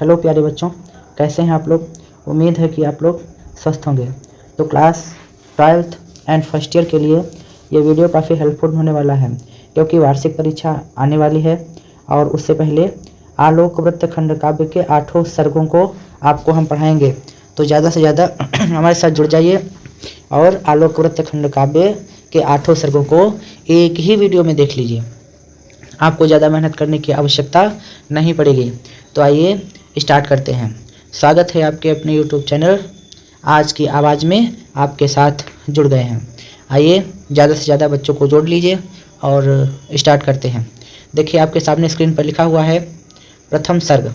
Hello प्यारे बच्चों, कैसे हैं आप लोग। उम्मीद है कि आप लोग स्वस्थ होंगे। तो class 12th and first year के लिए ये वीडियो काफ़ी हेल्पफुल होने वाला है, क्योंकि वार्षिक परीक्षा आने वाली है और उससे पहले आलोक वृत्त खंड काव्य के 8 सर्गों को आपको हम पढ़ाएंगे। तो ज़्यादा से ज़्यादा हमारे साथ जुड़ जाइए और आलोक वृत्त खंड काव्य के 8 सर्गों को एक ही वीडियो में देख लीजिए। आपको ज़्यादा मेहनत करने की आवश्यकता नहीं पड़ेगी। तो आइए स्टार्ट करते हैं। स्वागत है आपके अपने YouTube चैनल आज की आवाज़ में, आपके साथ जुड़ गए हैं। आइए ज़्यादा से ज़्यादा बच्चों को जोड़ लीजिए और स्टार्ट करते हैं। देखिए आपके सामने स्क्रीन पर लिखा हुआ है प्रथम सर्ग,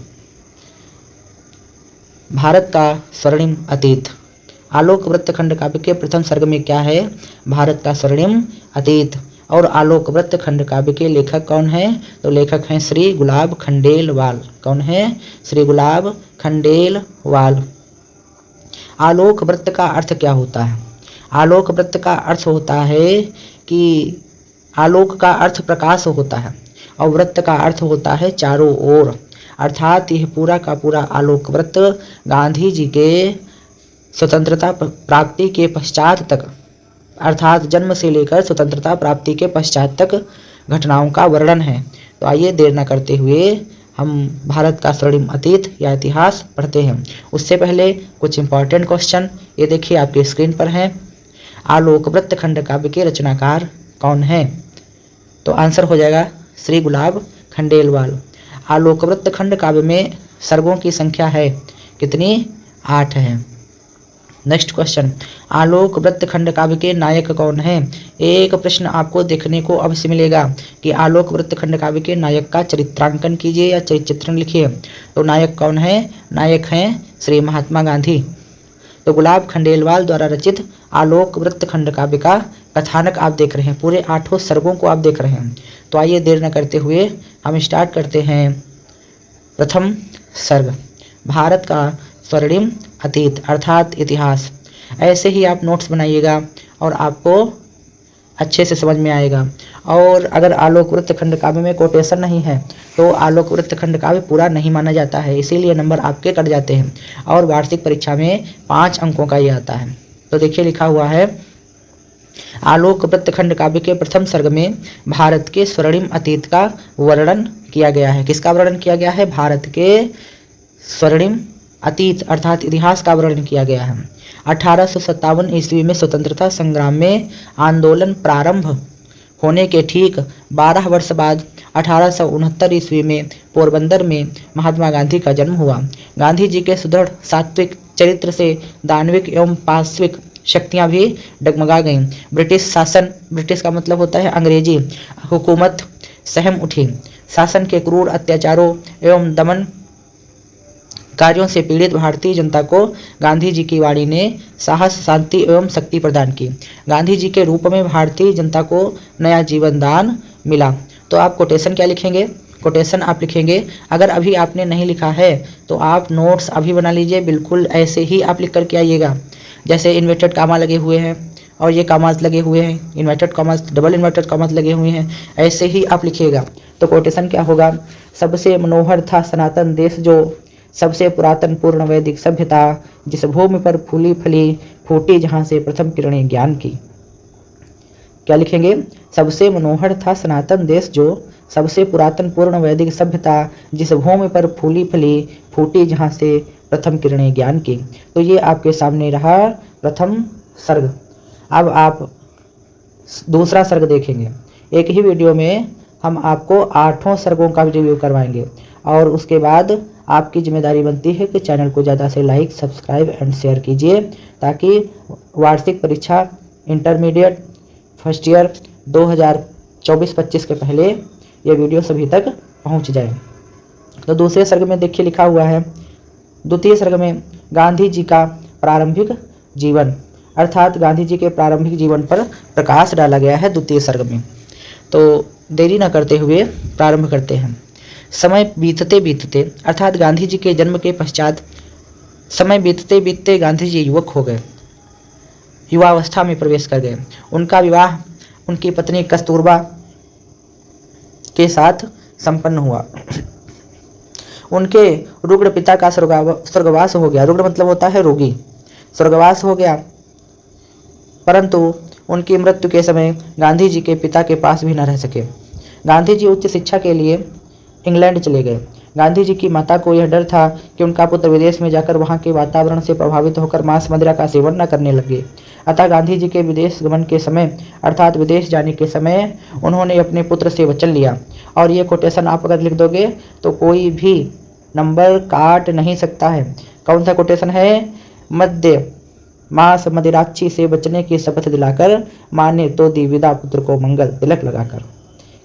भारत का स्वर्णिम अतीत। आलोक वृत्त खंड काव्य के प्रथम सर्ग में क्या है? भारत का स्वर्णिम अतीत। और आलोक वृत्त खंड काव्य के लेखक कौन है? तो लेखक हैं श्री गुलाब खंडेलवाल। कौन है? श्री गुलाब खंडेलवाल। आलोक वृत्त का अर्थ क्या होता है? आलोक वृत्त का अर्थ होता है कि आलोक का अर्थ प्रकाश होता है और वृत्त का अर्थ होता है चारों ओर। अर्थात यह पूरा का पूरा आलोक वृत्त गांधी जी के स्वतंत्रता प्राप्ति के पश्चात तक, अर्थात जन्म से लेकर स्वतंत्रता प्राप्ति के पश्चात तक घटनाओं का वर्णन है। तो आइए देर न करते हुए हम भारत का स्वर्णिम अतीत या इतिहास पढ़ते हैं। उससे पहले कुछ इंपॉर्टेंट क्वेश्चन ये देखिए आपके स्क्रीन पर हैं। आलोक वृत्त खंड काव्य के रचनाकार कौन है? तो आंसर हो जाएगा श्री गुलाब खंडेलवाल। आलोक वृत्त खंड काव्य में सर्गों की संख्या है कितनी? 8 है। नेक्स्ट क्वेश्चन, आलोक वृत्त खंड काव्य के नायक कौन है? एक प्रश्न आपको देखने को अवश्य मिलेगा कि आलोक वृत्त खंड काव्य के नायक का चरित्रांकन कीजिए या चित्रण लिखिए। तो नायक कौन है? नायक हैं श्री महात्मा गांधी। तो गुलाब खंडेलवाल द्वारा रचित आलोक वृत्त खंड काव्य का कथानक आप देख रहे हैं, पूरे 8 सर्गों को आप देख रहे हैं। तो आइए देर न करते हुए हम स्टार्ट करते हैं। प्रथम सर्ग, भारत का स्वर्णिम अतीत अर्थात इतिहास। ऐसे ही आप नोट्स बनाइएगा और आपको अच्छे से समझ में आएगा। और अगर आलोक वृत्त खंड काव्य में कोटेशन नहीं है तो आलोक वृत्त खंड काव्य पूरा नहीं माना जाता है, इसीलिए नंबर आपके कट जाते हैं और वार्षिक परीक्षा में 5 अंकों का ये आता है। तो देखिए लिखा हुआ है, आलोक वृत्त खंड काव्य के प्रथम सर्ग में भारत के स्वर्णिम अतीत का वर्णन किया गया है। किसका वर्णन किया गया है? भारत के स्वर्णिम अतीत अर्थात इतिहास का वर्णन किया गया है। 1857 ईस्वी में स्वतंत्रता संग्राम में आंदोलन प्रारंभ होने के ठीक 12 वर्ष बाद 1869 ईस्वी में पोरबंदर में महात्मा गांधी का जन्म हुआ। गांधी जी के सुदृढ़ सात्विक चरित्र से दानविक एवं पाशविक शक्तियां भी डगमगा गईं। ब्रिटिश शासन, ब्रिटिश का मतलब होता है अंग्रेजी हुकूमत, सहम उठी। शासन के क्रूर अत्याचारों एवं दमन कार्यों से पीड़ित भारतीय जनता को गांधी जी की वाणी ने साहस, शांति एवं शक्ति प्रदान की। गांधी जी के रूप में भारतीय जनता को नया जीवन दान मिला। तो आप कोटेशन क्या लिखेंगे? कोटेशन आप लिखेंगे, अगर अभी आपने नहीं लिखा है तो आप नोट्स अभी बना लीजिए, बिल्कुल ऐसे ही आप लिख करके आइएगा। जैसे इन्वर्टेड कामा लगे हुए हैं और ये कामाज लगे हुए हैं, inverted commas, double inverted commas लगे हुए हैं, ऐसे ही आप लिखिएगा। तो कोटेशन क्या होगा? सबसे मनोहर था सनातन देश जो, सबसे पुरातन पूर्ण वैदिक सभ्यता, जिस भूमि पर फूली फली फूटी जहाँ से प्रथम किरणें ज्ञान की। क्या लिखेंगे? सबसे मनोहर था सनातन देश जो, सबसे पुरातन पूर्ण वैदिक सभ्यता, जिस भूमि पर फूली फली फूटी जहाँ से प्रथम किरणें ज्ञान की। तो ये आपके सामने रहा प्रथम सर्ग। अब आप दूसरा सर्ग देखेंगे। एक ही वीडियो में हम आपको 8 सर्गों का रिव्यू करवाएंगे और उसके बाद आपकी जिम्मेदारी बनती है कि चैनल को ज़्यादा से लाइक, सब्सक्राइब एंड शेयर कीजिए, ताकि वार्षिक परीक्षा इंटरमीडिएट फर्स्ट ईयर 2024-25 के पहले ये वीडियो सभी तक पहुंच जाए। तो दूसरे सर्ग में देखिए लिखा हुआ है, द्वितीय सर्ग में गांधी जी का प्रारंभिक जीवन अर्थात गांधी जी के प्रारंभिक जीवन पर प्रकाश डाला गया है द्वितीय सर्ग में। तो देरी न करते हुए प्रारंभ करते हैं। समय बीतते बीतते अर्थात गांधी जी के जन्म के पश्चात समय बीतते बीतते गांधी जी युवक हो गए, युवावस्था में प्रवेश कर गए। उनका विवाह उनकी पत्नी कस्तूरबा के साथ संपन्न हुआ। उनके रुग्ण पिता का स्वर्गवास हो गया। रुग्ण मतलब होता है रोगी। स्वर्गवास हो गया, परंतु उनकी मृत्यु के समय गांधी जी के पिता के पास भी न रह सके। गांधी जी उच्च शिक्षा के लिए इंग्लैंड चले गए। गांधी जी की माता को यह डर था कि उनका पुत्र विदेश में जाकर वहां के वातावरण से प्रभावित होकर मांस मदिरा का सेवन न करने लगे। अतः गांधी जी के विदेश गमन के समय अर्थात विदेश जाने के समय उन्होंने अपने पुत्र से वचन लिया। और ये कोटेशन आप अगर लिख दोगे तो कोई भी नंबर काट नहीं सकता है। कौन सा कोटेशन है? मध्य मांस मदिराक्षी से बचने की शपथ दिलाकर माने तो दी विदा पुत्र को मंगल, तिलक लगाकर।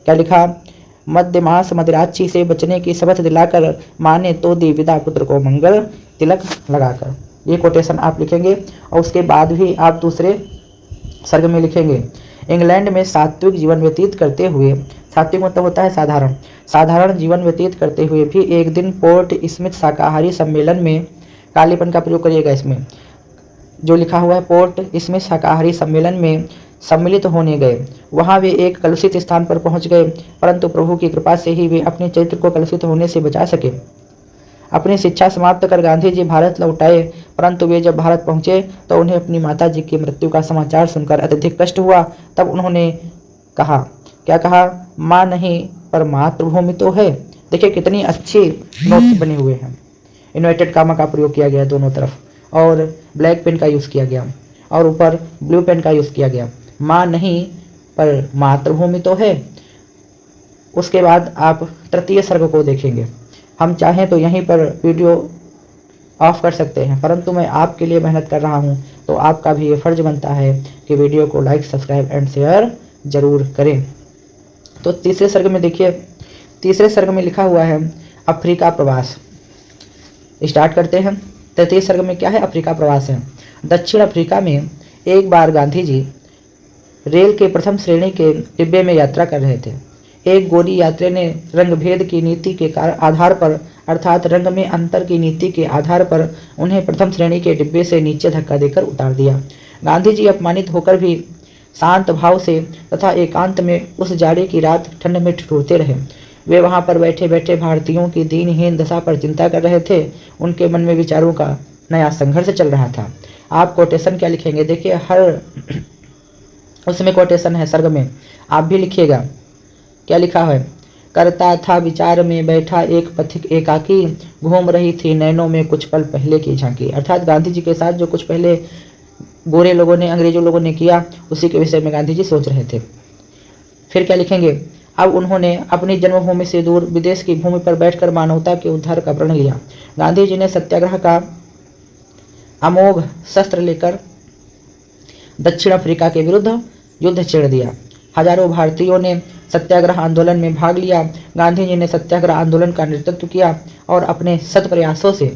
क्या लिखा? मध्य मांस मदिराक्षी से बचने की शपथ दिलाकर माने तो दी विदा पुत्र को मंगल, तिलक लगाकर। ये कोटेशन आप लिखेंगे और उसके बाद भी आप दूसरे सर्ग में लिखेंगे, इंग्लैंड में सात्विक जीवन व्यतीत करते हुए, सात्विक मतलब होता है साधारण, साधारण जीवन व्यतीत करते हुए भी एक दिन पोर्ट स्मिथ शाकाहारी सम्मेलन में, कालीपन का प्रयोग करिएगा इसमें, जो लिखा हुआ है पोर्ट स्मिथ शाकाहारी सम्मेलन में सम्मिलित होने गए। वहां वे एक कलुषित स्थान पर पहुंच गए, परंतु प्रभु की कृपा से ही वे अपने चरित्र को कलुषित होने से बचा सके। अपनी शिक्षा समाप्त कर गांधी जी भारत लौट आए, परंतु वे जब भारत पहुंचे तो उन्हें अपनी माता जी की मृत्यु का समाचार सुनकर अत्यधिक कष्ट हुआ। तब उन्होंने कहा, क्या कहा? माँ नहीं पर मातृभूमि तो है। देखिए कितनी अच्छी नोट्स बने हुए हैं। इन्वर्टेड कामा का प्रयोग किया गया दोनों तरफ, और ब्लैक पेन का यूज़ किया गया, और ऊपर ब्लू पेन का यूज़ किया गया। माँ नहीं पर मातृभूमि तो है। उसके बाद आप तृतीय सर्ग को देखेंगे। हम चाहें तो यहीं पर वीडियो ऑफ कर सकते हैं, परंतु मैं आपके लिए मेहनत कर रहा हूं, तो आपका भी ये फर्ज बनता है कि वीडियो को लाइक, सब्सक्राइब एंड शेयर जरूर करें। तो तीसरे सर्ग में देखिए, तीसरे सर्ग में लिखा हुआ है अफ्रीका प्रवास। स्टार्ट करते हैं। तृतीय सर्ग में क्या है? अफ्रीका प्रवास है। दक्षिण अफ्रीका में एक बार गांधी जी रेल के प्रथम श्रेणी के डिब्बे में यात्रा कर रहे थे। एक गोरी यात्री ने रंगभेद की नीति के आधार पर, अर्थात रंग में अंतर की नीति के आधार पर उन्हें प्रथम श्रेणी के डिब्बे से नीचे धक्का देकर उतार दिया। गांधी जी अपमानित होकर भी शांत भाव से तथा एकांत में उस जाड़े की रात ठंड में ठिठुरते रहे। वे वहां पर बैठे बैठे भारतीयों की दीनहीन दशा पर चिंता कर रहे थे। उनके मन में विचारों का नया संघर्ष चल रहा था। आप कोटेशन क्या लिखेंगे? देखिए हर उसमें कोटेशन है सर्ग में, आप भी लिखिएगा। क्या लिखा है? करता था विचार में बैठा एक पथिक एकाकी, घूम रही थी नैनों में कुछ पल पहले की झांकी। अर्थात गांधी जी के साथ जो कुछ पहले गोरे लोगों ने, अंग्रेजों लोगों ने किया, उसी के विषय में गांधी जी सोच रहे थे। फिर क्या लिखेंगे? अब उन्होंने अपनी जन्मभूमि से दूर विदेश की भूमि पर बैठकर मानवता के उद्धार का प्रण लिया। गांधी जी ने सत्याग्रह का अमोघ शस्त्र लेकर दक्षिण अफ्रीका के विरुद्ध युद्ध छेड़ दिया। हजारों भारतीयों ने सत्याग्रह आंदोलन में भाग लिया। गांधी जी ने सत्याग्रह आंदोलन का नेतृत्व किया और अपने सत प्रयासों से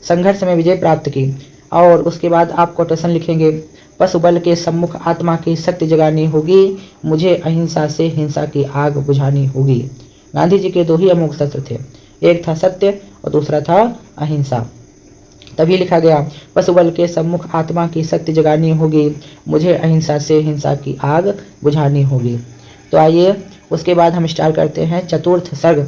संघर्ष में विजय प्राप्त की। और उसके बाद आप कोटेशन लिखेंगे, पशु बल के सम्मुख आत्मा की शक्ति जगानी होगी, मुझे अहिंसा से हिंसा की आग बुझानी होगी। गांधी जी के दो ही अमोघ शस्त्र थे, एक था सत्य और दूसरा था अहिंसा। तभी लिखा गया, पशु बल के सम्मुख आत्मा की शक्ति जगानी होगी, मुझे अहिंसा से हिंसा की आग बुझानी होगी। तो आइए उसके बाद हम स्टार्ट करते हैं चतुर्थ सर्ग।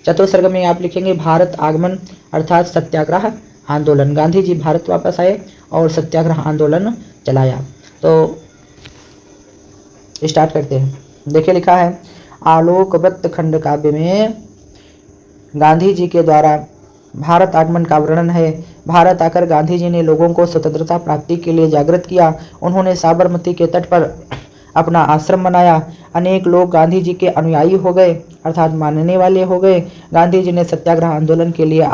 चतुर्थ सर्ग में आप लिखेंगे भारत आगमन, अर्थात सत्याग्रह आंदोलन। गांधी जी भारत वापस आए और सत्याग्रह आंदोलन चलाया। तो स्टार्ट करते हैं। देखिए लिखा है, आलोक वृत्त खंड काव्य में गांधी जी के द्वारा भारत आगमन का वर्णन है। भारत आकर गांधी जी ने लोगों को स्वतंत्रता प्राप्ति के लिए जागृत किया। उन्होंने साबरमती के तट पर अपना आश्रम बनाया। अनेक लोग गांधी जी के अनुयायी हो गए, अर्थात मानने वाले हो गए। गांधी जी ने सत्याग्रह आंदोलन के लिए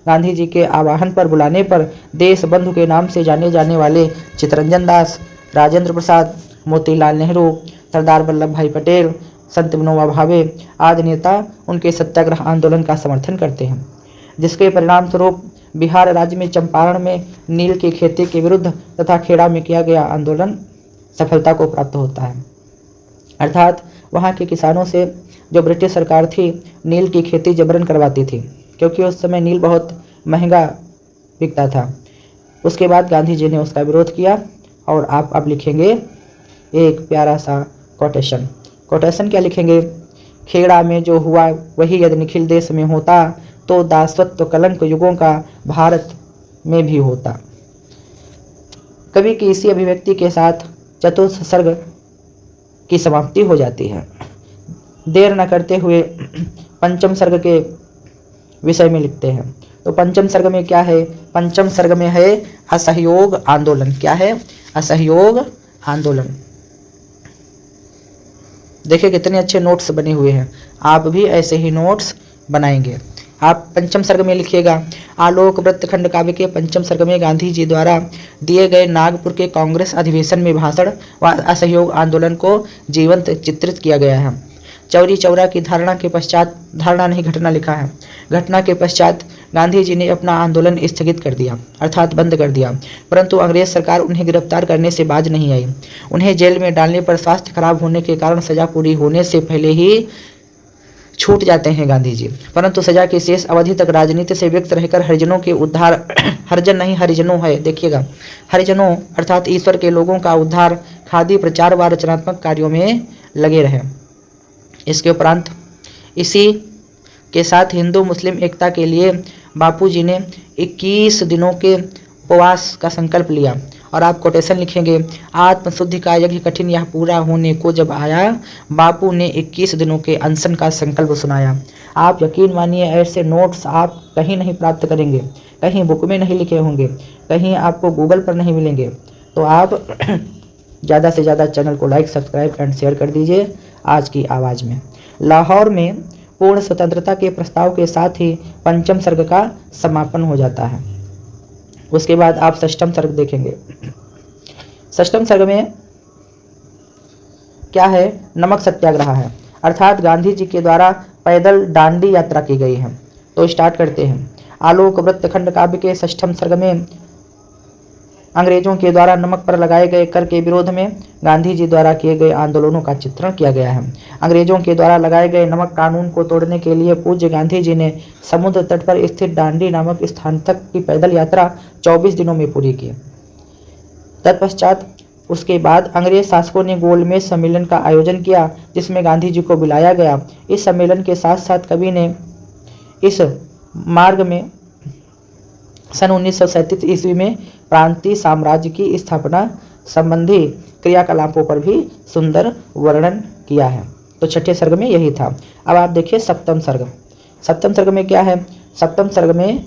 गांधी जी के आह्वान पर बुलाने पर देश बंधु के नाम से जाने जाने वाले चित्तरंजन दास, राजेंद्र प्रसाद, मोतीलाल नेहरू, सरदार वल्लभ भाई पटेल, संत विनोबा भावे आदि नेता उनके सत्याग्रह आंदोलन का समर्थन करते हैं, जिसके परिणाम स्वरूप बिहार राज्य में चंपारण में नील की खेती के विरुद्ध तथा खेड़ा में किया गया आंदोलन सफलता को प्राप्त होता है। अर्थात वहाँ के किसानों से जो ब्रिटिश सरकार थी नील की खेती जबरन करवाती थी, क्योंकि उस समय नील बहुत महंगा बिकता था। उसके बाद गांधी जी ने उसका विरोध किया। और आप अब लिखेंगे एक प्यारा सा कोटेशन। कोटेशन क्या लिखेंगे खेड़ा में जो हुआ वही यदि निखिल देश में होता, तो दासत्व कलंक युगों का भारत में भी होता। कवि की इसी अभिव्यक्ति के साथ चतुर्थ सर्ग की समाप्ति हो जाती है। देर न करते हुए पंचम सर्ग के विषय में लिखते हैं। तो पंचम सर्ग में क्या है? पंचम सर्ग में है असहयोग आंदोलन। क्या है? असहयोग आंदोलन। देखिए कितने अच्छे नोट्स बने हुए हैं, आप भी ऐसे ही नोट्स बनाएंगे। आप पंचम सर्ग में लिखिएगा, आलोक वृत्तखंड काव्य के पंचम सर्ग में गांधी जी द्वारा दिए गए नागपुर के कांग्रेस अधिवेशन में भाषण व असहयोग आंदोलन को जीवंत चित्रित किया गया है। चौरी चौरा की धारणा के पश्चात, धारणा नहीं घटना लिखा है, घटना के पश्चात गांधी जी ने अपना आंदोलन स्थगित कर दिया, अर्थात बंद कर दिया, परंतु अंग्रेज सरकार उन्हें गिरफ्तार करने से बाज नहीं आई। उन्हें जेल में डालने पर स्वास्थ्य खराब होने के कारण सजा पूरी होने से पहले ही छूट जाते हैं गांधी जी, परंतु सजा की शेष अवधि तक राजनीति से व्यक्त रहकर हरिजनों के उद्धार, हरिजन नहीं हरिजनों है, देखिएगा, हरिजनों अर्थात ईश्वर के लोगों का उद्धार, खादी प्रचार व रचनात्मक कार्यों में लगे रहे। इसके उपरांत इसी के साथ हिंदू मुस्लिम एकता के लिए बापू जी ने 21 दिनों के उपवास का संकल्प लिया। और आप कोटेशन लिखेंगे, आत्मशुद्धि का यज्ञ कठिन यह पूरा होने को जब आया, बापू ने 21 दिनों के अनशन का संकल्प सुनाया। आप यकीन मानिए ऐसे नोट्स आप कहीं नहीं प्राप्त करेंगे, कहीं बुक में नहीं लिखे होंगे, कहीं आपको गूगल पर नहीं मिलेंगे। तो आप ज़्यादा से ज़्यादा चैनल को लाइक, सब्सक्राइब एंड शेयर कर दीजिए। आज की आवाज़ में लाहौर में पूर्ण स्वतंत्रता के प्रस्ताव के साथ ही पंचम सर्ग का समापन हो जाता है। उसके बाद आप षष्ठम सर्ग देखेंगे। षष्ठम सर्ग में क्या है? नमक सत्याग्रह है, अर्थात गांधी जी के द्वारा पैदल दांडी यात्रा की गई है। तो स्टार्ट करते हैं। आलोक वृत्तखंड काव्य के षष्ठम सर्ग में अंग्रेजों के द्वारा नमक पर लगाए गए कर के विरोध में गांधी जी द्वारा किए गए आंदोलनों का चित्रण किया गया है। अंग्रेजों के द्वारा लगाए गए नमक कानून को तोड़ने के लिए पूज्य गांधी जी ने समुद्र तट पर स्थित दांडी नामक स्थान तक की पैदल यात्रा 24 दिनों में पूरी की। तत्पश्चात उसके बाद अंग्रेज शासकों ने गोलमेज सम्मेलन का आयोजन किया, जिसमें गांधी जी को बुलाया गया। इस सम्मेलन के साथ साथ कवि ने इस मार्ग में सन 1937 ईस्वी में प्रांतीय साम्राज्य की स्थापना संबंधी क्रियाकलापों पर भी सुंदर वर्णन किया है। तो छठे सर्ग में यही था। अब आप देखिए सप्तम सर्ग। सप्तम सर्ग में क्या है? सप्तम सर्ग में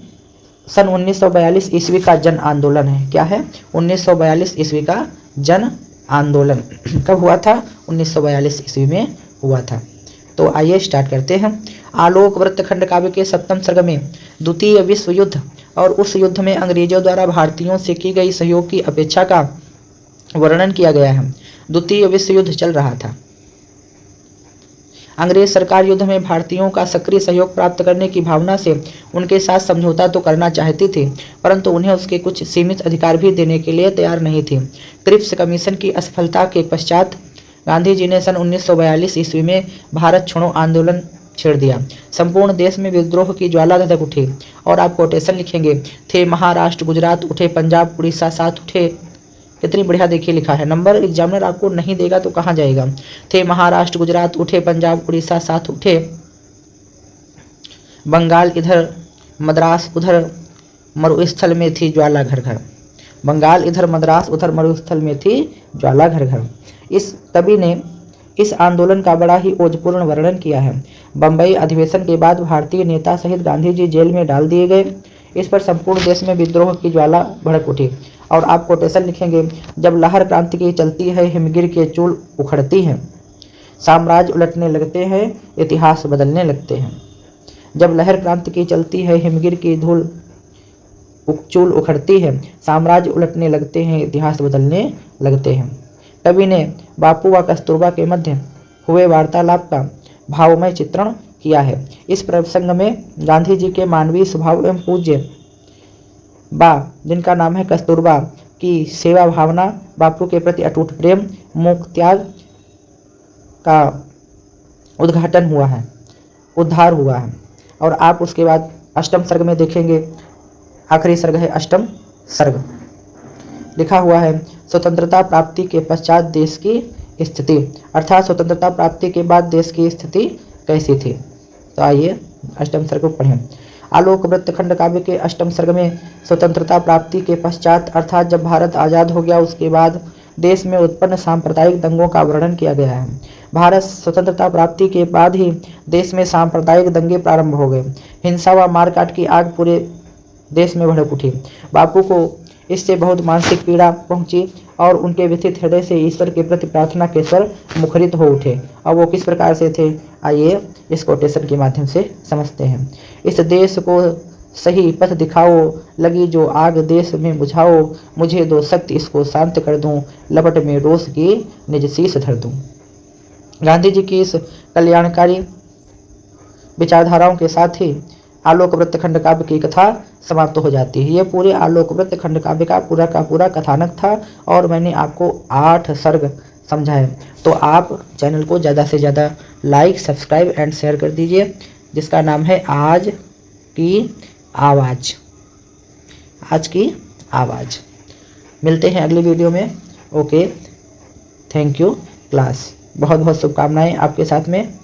सन 1942 ईस्वी का जन आंदोलन है। क्या है? 1942 ईस्वी का जन आंदोलन कब हुआ था? 1942 ईस्वी में हुआ था। तो आइए स्टार्ट करते हैं। आलोक वृत्तखंड काव्य के सप्तम सर्ग में द्वितीय विश्व युद्ध और उस युद्ध में अंग्रेजों द्वारा भारतीयों से की गई सहयोग की अपेक्षा का वर्णन किया गया है। द्वितीय विश्व युद्ध चल रहा था। अंग्रेज सरकार युद्ध में भारतीयों का सक्रिय सहयोग प्राप्त करने की भावना से उनके साथ समझौता तो करना चाहती थी, परंतु उन्हें उसके कुछ सीमित अधिकार भी देने के लिए तैयार नहीं थी। क्रिप्स कमीशन की असफलता के पश्चात गांधी जी ने सन 1942 ईस्वी में भारत छोड़ो आंदोलन छेड़ दिया। संपूर्ण देश में विद्रोह की ज्वाला धधक उठी। और आप कोटेशन लिखेंगे, थे महाराष्ट्र गुजरात उठे, पंजाब उड़ीसा साथ उठे। कितनी बढ़िया देखिए लिखा है। नंबर एग्जामिनर आपको नहीं देगा तो कहाँ जाएगा? थे महाराष्ट्र गुजरात उठे, पंजाब उड़ीसा साथ उठे, बंगाल इधर मद्रास उधर मरुस्थल में थी ज्वाला घर घर। बंगाल इधर मद्रास उधर मरुस्थल में थी ज्वाला घर घर। इस कवि ने इस आंदोलन का बड़ा ही ओजपूर्ण वर्णन किया है। बम्बई अधिवेशन के बाद भारतीय नेता सहित गांधी जी जेल में डाल दिए गए। इस पर संपूर्ण देश में विद्रोह की ज्वाला भड़क उठी। और आप कोटेशन लिखेंगे, जब लहर क्रांति की चलती है, हिमगिर के चूल उखड़ती हैं, साम्राज्य उलटने लगते हैं, इतिहास बदलने लगते हैं। जब लहर क्रांति की चलती है, हिमगिर की चूल उखड़ती है, साम्राज्य उलटने लगते हैं, इतिहास बदलने लगते हैं। कवि ने बापू व कस्तूरबा के मध्य हुए वार्तालाप का भावमय चित्रण किया है। इस प्रसंग में गांधी जी के मानवीय स्वभाव एवं पूज्य बा, जिनका नाम है कस्तूरबा, की सेवा भावना, बापू के प्रति अटूट प्रेम, मूक त्याग का उद्घाटन हुआ है, उद्धार हुआ है। और आप उसके बाद अष्टम सर्ग में देखेंगे, आखिरी सर्ग है अष्टम सर्ग। लिखा हुआ है, स्वतंत्रता प्राप्ति के पश्चात देश की स्थिति, अर्थात स्वतंत्रता प्राप्ति के बाद देश की स्थिति कैसी थी। तो आइए अष्टम सर्ग को पढ़ें। आलोक वृत्त खंड काव्य के अष्टम सर्ग में स्वतंत्रता प्राप्ति के पश्चात अर्थात जब भारत आज़ाद हो गया उसके बाद देश में उत्पन्न सांप्रदायिक दंगों का वर्णन किया गया है। भारत स्वतंत्रता प्राप्ति के बाद ही देश में सांप्रदायिक दंगे प्रारंभ हो गए। हिंसा व मारकाट की आग पूरे देश में भड़क उठी। बापू को इससे बहुत मानसिक पीड़ा पहुंची और उनके व्यथित हृदय से ईश्वर के प्रति प्रार्थना के स्वर मुखरित हो उठे। अब वो किस प्रकार से थे, आइए इस कोटेशन के माध्यम से समझते हैं। इस देश को सही पथ दिखाओ, लगी जो आग देश में बुझाओ, मुझे दो शक्ति इसको शांत कर दूं, लपट में रोष की निज शीश धर दूं। गांधी जी की इस कल्याणकारी विचारधाराओं के साथ ही आलोक वृत्त खंड काव्य की कथा समाप्त हो जाती है। ये पूरे आलोक वृत्त खंड काव्य का पूरा कथानक था और मैंने आपको 8 सर्ग समझाए। तो आप चैनल को ज़्यादा से ज़्यादा लाइक, सब्सक्राइब एंड शेयर कर दीजिए, जिसका नाम है आज की आवाज़। आज की आवाज़। मिलते हैं अगली वीडियो में। Okay, thank you class. बहुत बहुत शुभकामनाएं आपके साथ में।